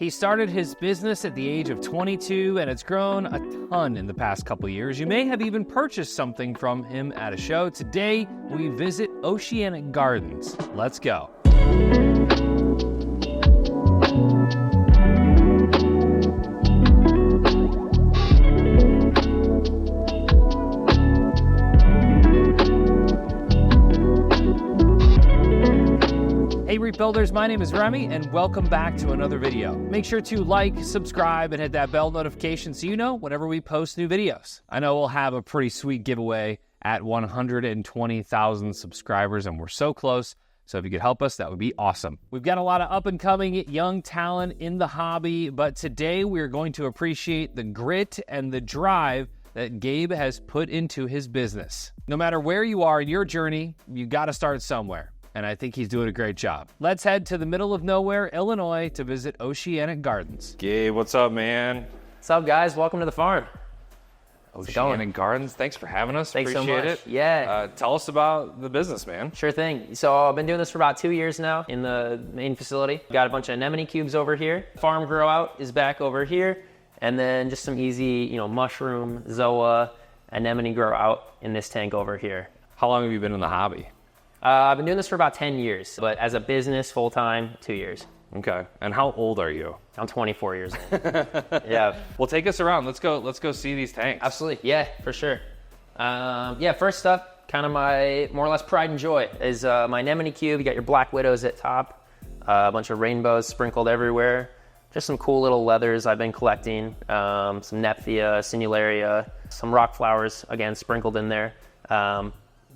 He started his business at the age of 22, and it's grown a ton in the past couple years. You may have even purchased something from him at a show. Today, we visit Oceanic Gardens. Let's go. Hey Reef Builders, my name is Remy and welcome back to another video. Make sure to like, subscribe, and hit that bell notification so you know whenever we post new videos. I know we'll have a pretty sweet giveaway at 120,000 subscribers and we're so close. So if you could help us, that would be awesome. We've got a lot of up and coming young talent in the hobby, but today we're going to appreciate the grit and the drive that Gabe has put into his business. No matter where you are in your journey, you gotta start somewhere. And I think he's doing a great job. Let's head to the middle of nowhere, Illinois, to visit Oceanic Gardens. Gabe, what's up, man? What's up, guys? Welcome to the farm. Oceanic Gardens, thanks for having us. Thanks Appreciate so much. it. Yeah. Tell us about the business, man. Sure thing. So I've been doing this for about 2 years now in the main facility. Got a bunch of anemone cubes over here. Farm grow out is back over here. And then just some easy, mushroom, zoa, anemone grow out in this tank over here. How long have you been in the hobby? I've been doing this for about 10 years, but as a business, full-time, 2 years. Okay. And how old are you? I'm 24 years old. Yeah. Well, take us around. Let's go see these tanks. Absolutely. Yeah, for sure. First up, kind of my more or less pride and joy is my anemone cube. You got your black widows at top, a bunch of rainbows sprinkled everywhere. Just some cool little leathers I've been collecting. Some Nephthia, Sinularia, some rock flowers, again, sprinkled in there.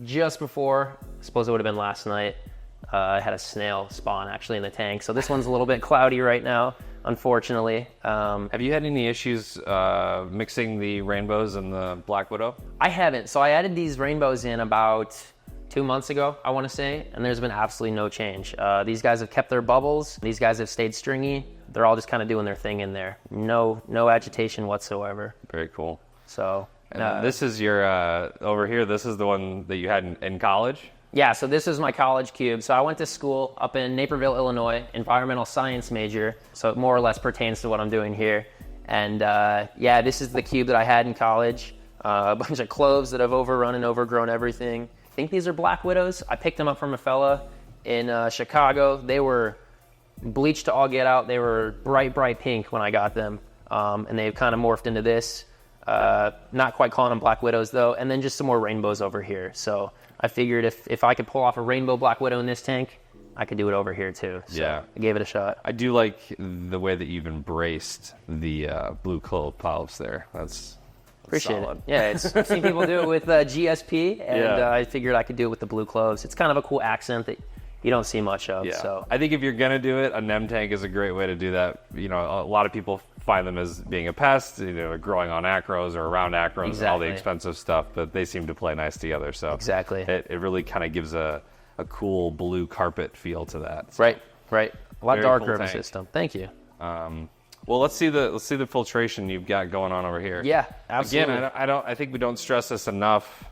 Just before, I suppose it would have been last night, I had a snail spawn actually in the tank. So this one's a little bit cloudy right now, unfortunately. Have you had any issues mixing the rainbows and the black widow? I haven't. So I added these rainbows in about 2 months ago, I want to say, and there's been absolutely no change. These guys have kept their bubbles. These guys have stayed stringy. They're all just kind of doing their thing in there. No agitation whatsoever. Very cool. So. And this is your, over here, this is the one that you had in college? Yeah, so this is my college cube. So I went to school up in Naperville, Illinois, environmental science major. So it more or less pertains to what I'm doing here. And this is the cube that I had in college. A bunch of cloves that have overrun and overgrown everything. I think these are black widows. I picked them up from a fella in Chicago. They were bleached to all get out. They were bright pink when I got them. And they've kind of morphed into this. Not quite calling them black widows though, and then just some more rainbows over here. So I figured if I could pull off a rainbow black widow in this tank, I could do it over here too. So yeah, I gave it a shot. I do like the way that you've embraced the blue clove polyps there. That's Appreciate solid. it. Yeah, I've seen people do it with GSP, and I figured I could do it with the blue cloves. It's kind of a cool accent that you don't see much of. Yeah. So I think if you're gonna do it, a nem tank is a great way to do that. A lot of people find them as being a pest, growing on acros or around acros, and all the expensive stuff, but they seem to play nice together. So exactly, it really kind of gives a cool blue carpet feel to that. So right. A lot darker cool of a tank. system. Thank you. Well, let's see the filtration you've got going on over here. Yeah, absolutely. Again, I think we don't stress this enough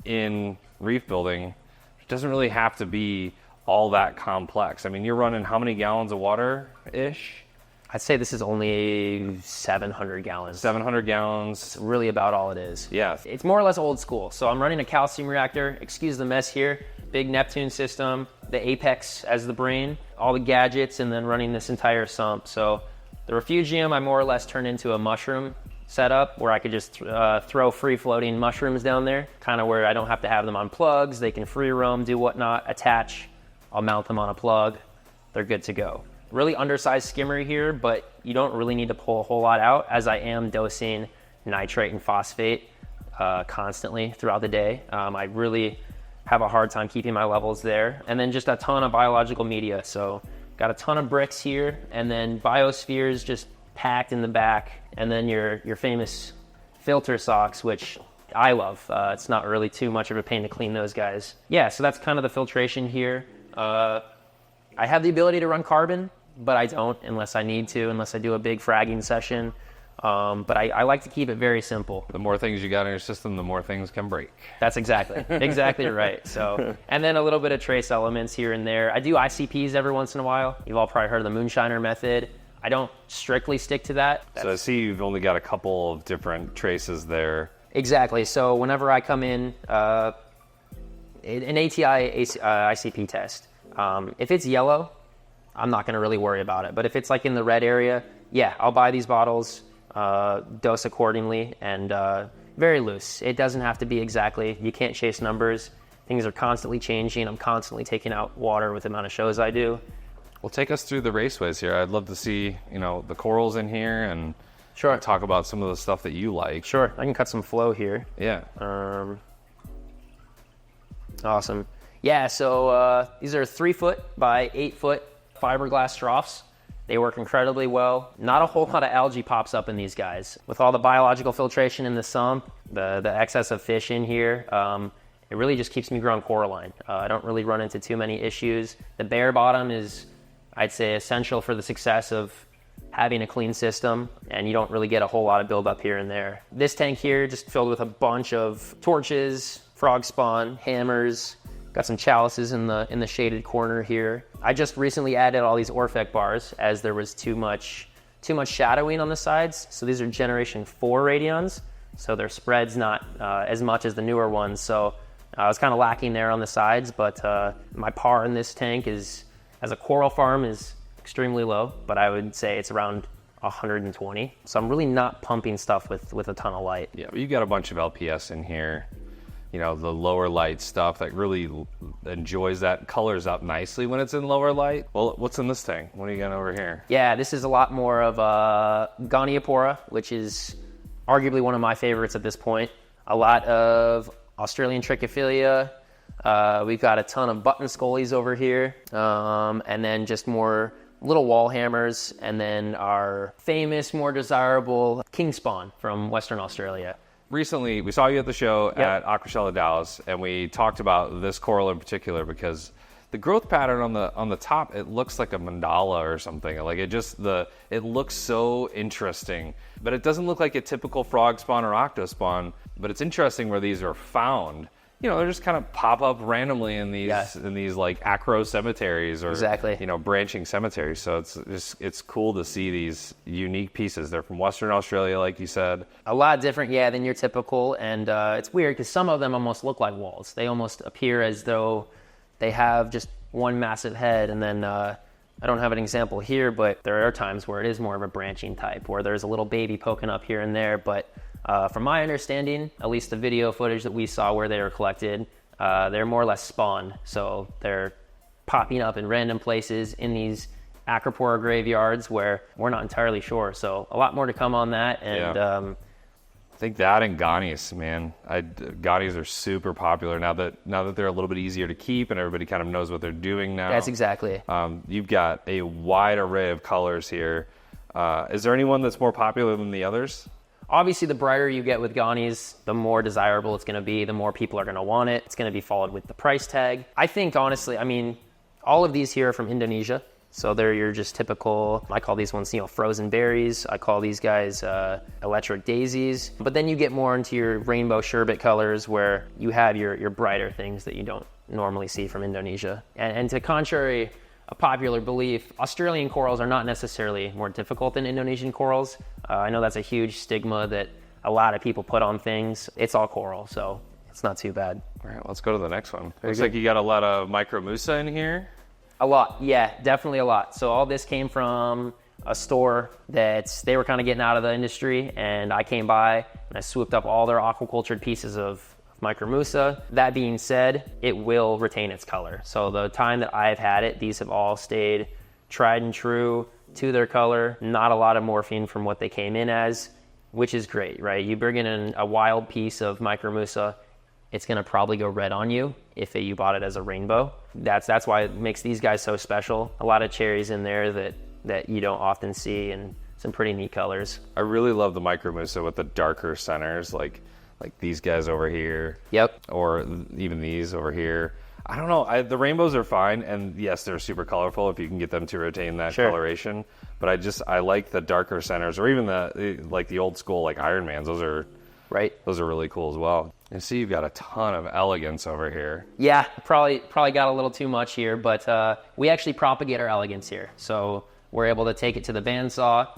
in reef building. It doesn't really have to be all that complex. I mean, you're running how many gallons of water-ish? I'd say this is only 700 gallons. 700 gallons. It's really about all it is. Yeah. It's more or less old school. So I'm running a calcium reactor. Excuse the mess here. Big Neptune system, the Apex as the brain, all the gadgets, and then running this entire sump. So the refugium I more or less turned into a mushroom setup where I could just throw free-floating mushrooms down there, kind of where I don't have to have them on plugs. They can free roam, do whatnot, attach. I'll mount them on a plug. They're good to go. Really undersized skimmer here, but you don't really need to pull a whole lot out as I am dosing nitrate and phosphate constantly throughout the day. I really have a hard time keeping my levels there. And then just a ton of biological media. So got a ton of bricks here, and then biospheres just packed in the back, and then your famous filter socks, which I love. It's not really too much of a pain to clean those guys. Yeah, so that's kind of the filtration here. I have the ability to run carbon, but I don't unless I need to, unless I do a big fragging session. But I like to keep it very simple. The more things you got in your system, the more things can break. That's exactly right. So, and then a little bit of trace elements here and there. I do ICPs every once in a while. You've all probably heard of the moonshiner method. I don't strictly stick to that. So I see you've only got a couple of different traces there. Exactly. So whenever I come in, an ATI ICP test, if it's yellow, I'm not going to really worry about it. But if it's like in the red area, yeah, I'll buy these bottles, dose accordingly, and very loose. It doesn't have to be exactly. You can't chase numbers. Things are constantly changing. I'm constantly taking out water with the amount of shows I do. Well, take us through the raceways here. I'd love to see, the corals in here and Sure. talk about some of the stuff that you like. Sure. I can cut some flow here. Yeah. Awesome. Yeah, so these are 3 foot by 8 foot fiberglass troughs. They work incredibly well. Not a whole lot of algae pops up in these guys. With all the biological filtration in the sump, the excess of fish in here, it really just keeps me growing coralline. I don't really run into too many issues. The bare bottom is, I'd say, essential for the success of having a clean system, and you don't really get a whole lot of buildup here and there. This tank here just filled with a bunch of torches, frog spawn, hammers, got some chalices in the shaded corner here. I just recently added all these Orphec bars as there was too much shadowing on the sides. So these are generation 4 radions, so their spread's not as much as the newer ones. So I was kind of lacking there on the sides, but my par in this tank is, as a coral farm, is extremely low, but I would say it's around 120. So I'm really not pumping stuff with a ton of light. Yeah, but you got a bunch of LPS in here. The lower light stuff that really enjoys that, colors up nicely when it's in lower light. Well, what's in this tank? What do you got over here? Yeah, this is a lot more of Goniopora, which is arguably one of my favorites at this point. A lot of Australian Trichophilia. We've got a ton of button scullies over here, and then just more little wall hammers, and then our famous, more desirable king spawn from Western Australia. Recently, we saw you at the show at Aquashella Dallas, and we talked about this coral in particular because the growth pattern on the top, it looks like a mandala or something. Like it looks so interesting, but it doesn't look like a typical frog spawn or octo spawn. But it's interesting where these are found. They just kind of pop up randomly in these like acro cemeteries or branching cemeteries. So it's cool to see these unique pieces. They're from Western Australia, like you said. A lot different, than your typical. And it's weird because some of them almost look like walls. They almost appear as though they have just one massive head. And then I don't have an example here, but there are times where it is more of a branching type, where there's a little baby poking up here and there. But from my understanding, at least the video footage that we saw where they were collected, they're more or less spawned. So they're popping up in random places in these acropora graveyards where we're not entirely sure. So a lot more to come on that. And I think that and Ghanies, man. Ghanies are super popular now that they're a little bit easier to keep and everybody kind of knows what they're doing now. That's exactly. You've got a wide array of colors here. Is there anyone that's more popular than the others? Obviously, the brighter you get with Ghanies, the more desirable it's going to be, the more people are going to want it. It's going to be followed with the price tag. I think, honestly, all of these here are from Indonesia. So they're your just typical, I call these ones, frozen berries. I call these guys electric daisies. But then you get more into your rainbow sherbet colors where you have your brighter things that you don't normally see from Indonesia. And to contrary a popular belief, Australian corals are not necessarily more difficult than Indonesian corals. I know that's a huge stigma that a lot of people put on things. It's all coral, so it's not too bad. All right, let's go to the next one. Looks like you got a lot of micromusa in here. A lot, yeah, definitely a lot. So all this came from a store that they were kind of getting out of the industry, and I came by and I swooped up all their aquacultured pieces of micromusa. That being said, it will retain its color. So the time that I've had it, these have all stayed tried and true to their color. Not a lot of morphine from what they came in as, which is great, right? You bring in a wild piece of micromusa, it's going to probably go red on you if you bought it as a rainbow. That's why it makes these guys so special. A lot of cherries in there that you don't often see, and some pretty neat colors. I really love the micromusa with the darker centers, like these guys over here. Yep. Or even these over here. I don't know. The rainbows are fine, and yes, they're super colorful if you can get them to retain that coloration. But I like the darker centers, or even the old school like Ironmans. Those are really cool as well. And see, you've got a ton of elegance over here. Yeah, probably got a little too much here, but we actually propagate our elegance here. So we're able to take it to the bandsaw,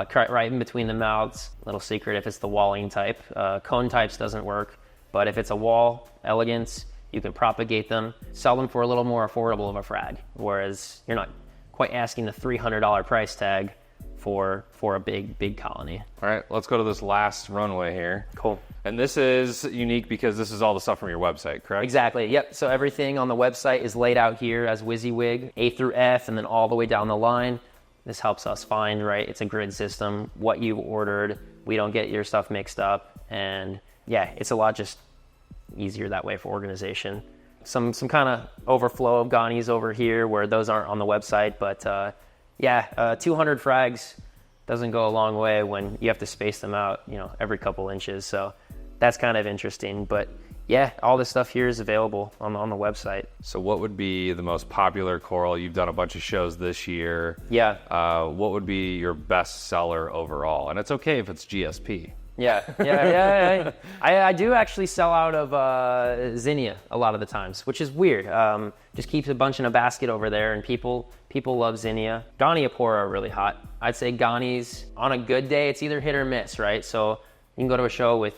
cut right in between the mouths. Little secret, if it's the walling type. Cone types doesn't work, but if it's a wall elegance, you can propagate them, sell them for a little more affordable of a frag, whereas you're not quite asking the $300 price tag for a big colony. All right, let's go to this last runway here. Cool. And this is unique because this is all the stuff from your website, correct? Exactly, yep. So everything on the website is laid out here as WYSIWYG, A through F, and then all the way down the line. This helps us find, right, it's a grid system, what you ordered. We don't get your stuff mixed up. And yeah, it's a lot just easier that way for organization. Some kind of overflow of Ghanies over here where those aren't on the website, but 200 frags doesn't go a long way when you have to space them out, every couple inches. So that's kind of interesting. But yeah, all this stuff here is available on the website. So what would be the most popular coral? You've done a bunch of shows this year. Yeah. What would be your best seller overall? And it's okay if it's GSP. Yeah. I do actually sell out of Zinnia a lot of the times, which is weird. Just keeps a bunch in a basket over there, and people love Zinnia. Goniapora are really hot. I'd say Ghanies, on a good day, it's either hit or miss, right? So you can go to a show with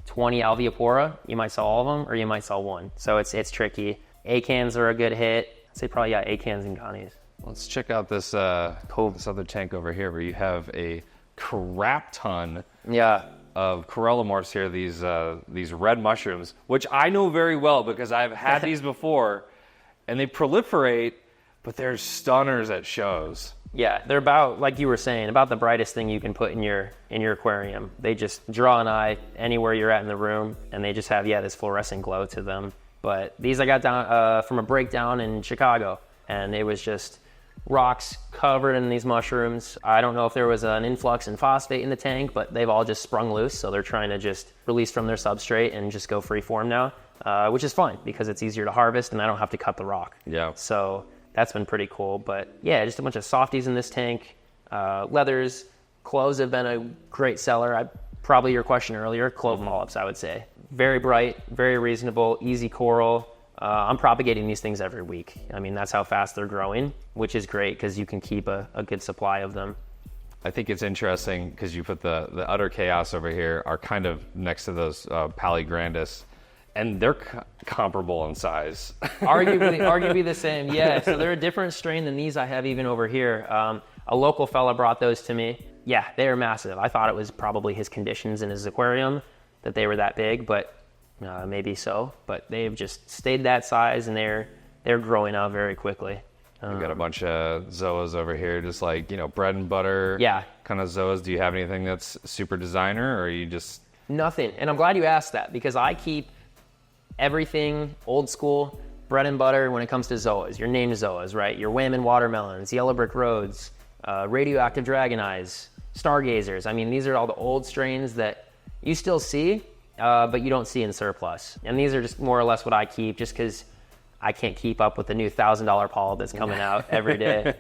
20 Alveopora, you might sell all of them, or you might sell one. So it's tricky. Acans are a good hit. I'd say probably, Acans and Ghanies. Let's check out this this other tank over here where you have a crap ton of corallimorphs here, these red mushrooms, which I know very well because I've had these before, and they proliferate, but they're stunners at shows. Yeah, they're about, like you were saying, about the brightest thing you can put in your aquarium. They just draw an eye anywhere you're at in the room, and they just have, this fluorescent glow to them. But these I got down from a breakdown in Chicago, and it was just rocks covered in these mushrooms. I don't know if there was an influx in phosphate in the tank, but they've all just sprung loose, so they're trying to just release from their substrate and just go free form now, which is fine because it's easier to harvest and I don't have to cut the rock. Yeah. So that's been pretty cool. But yeah, just a bunch of softies in this tank. Leathers, cloves have been a great seller. Probably your question earlier, clove polyps, I would say. Very bright, very reasonable, easy coral. I'm propagating these things every week. I mean, that's how fast they're growing, which is great because you can keep a good supply of them. I think it's interesting because you put the utter chaos over here are kind of next to those Paligrandis, and they're comparable in size. Arguably the same, yeah. So they're a different strain than these I have even over here. A local fella brought those to me. Yeah, they are massive. I thought it was probably his conditions in his aquarium that they were that big, but maybe so. But they've just stayed that size, and they're growing out very quickly. We've got a bunch of zoas over here, just like, bread and butter kind of zoas. Do you have anything that's super designer, or are you just... Nothing. And I'm glad you asked that because I keep everything old school, bread and butter when it comes to zoas. Your named zoas, right? Your Wham and watermelons, yellow brick roads, radioactive dragon eyes, stargazers. I mean, these are all the old strains that you still see, but you don't see in surplus. And these are just more or less what I keep just because I can't keep up with the new $1,000 polyp that's coming out every day.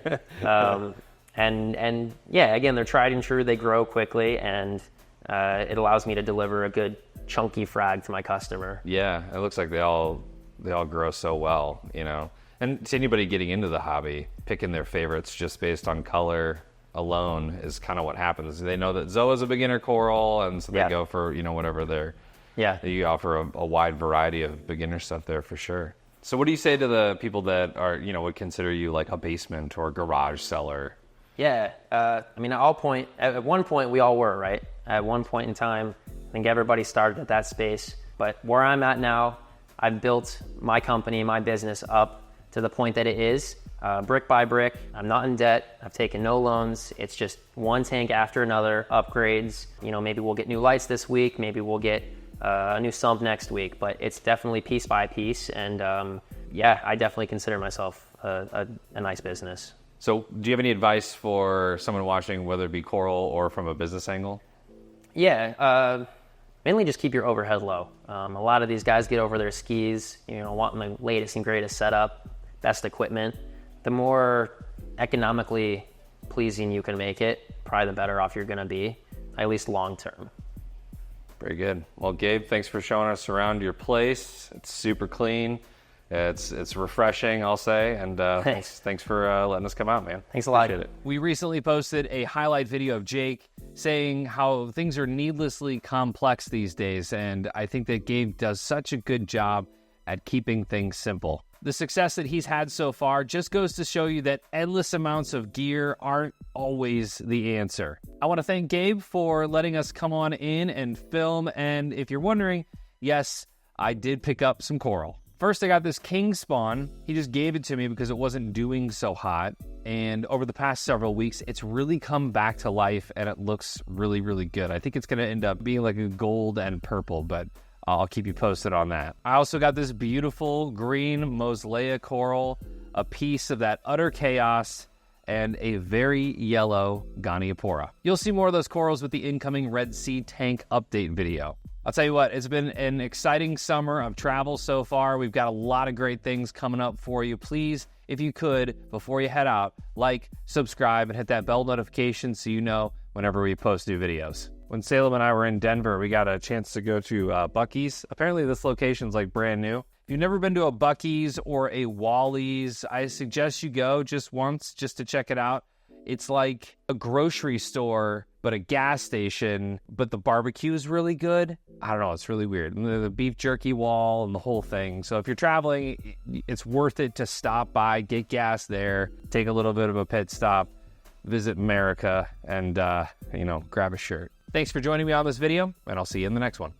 And yeah, again, they're tried and true. They grow quickly, and it allows me to deliver a good chunky frag to my customer. Yeah, it looks like they all grow so well, And to anybody getting into the hobby, picking their favorites just based on color alone is kind of what happens. They know that Zoa's a beginner coral, and so they go for, whatever they're... Yeah. You offer a wide variety of beginner stuff there for sure. So what do you say to the people that are, would consider you like a basement or garage seller? Yeah, at one point we all were, right? At one point in time, I think everybody started at that space. But where I'm at now, I've built my company, my business up to the point that it is, brick by brick. I'm not in debt. I've taken no loans. It's just one tank after another, upgrades. Maybe we'll get new lights this week. Maybe we'll get a new sump next week. But it's definitely piece by piece. And I definitely consider myself a nice business. So do you have any advice for someone watching, whether it be coral or from a business angle? Yeah, mainly just keep your overhead low. A lot of these guys get over their skis, wanting the latest and greatest setup, best equipment. The more economically pleasing you can make it, probably the better off you're going to be, at least long term. Very good. Well, Gabe, thanks for showing us around your place. It's super clean. It's refreshing, I'll say, and thanks for letting us come out, man. Thanks a lot. Appreciate it. We recently posted a highlight video of Jake saying how things are needlessly complex these days, and I think that Gabe does such a good job at keeping things simple. The success that he's had so far just goes to show you that endless amounts of gear aren't always the answer. I want to thank Gabe for letting us come on in and film, and if you're wondering, yes, I did pick up some coral. First, I got this king spawn. He just gave it to me because it wasn't doing so hot. And over the past several weeks, it's really come back to life and it looks really, really good. I think it's going to end up being like a gold and purple, but I'll keep you posted on that. I also got this beautiful green Moslea coral, a piece of that utter chaos, and a very yellow Goniopora. You'll see more of those corals with the incoming Red Sea tank update video. I'll tell you what, it's been an exciting summer of travel so far. We've got a lot of great things coming up for you. Please, if you could, before you head out, like, subscribe, and hit that bell notification so you know whenever we post new videos. When Salem and I were in Denver, we got a chance to go to Buc-ee's. Apparently this location's like brand new. If you've never been to a Buc-ee's or a Wally's, I suggest you go just once just to check it out. It's like a grocery store, but a gas station, but the barbecue is really good. I don't know, it's really weird. The beef jerky wall and the whole thing. So if you're traveling, it's worth it to stop by, get gas there, take a little bit of a pit stop, visit America, and, grab a shirt. Thanks for joining me on this video, and I'll see you in the next one.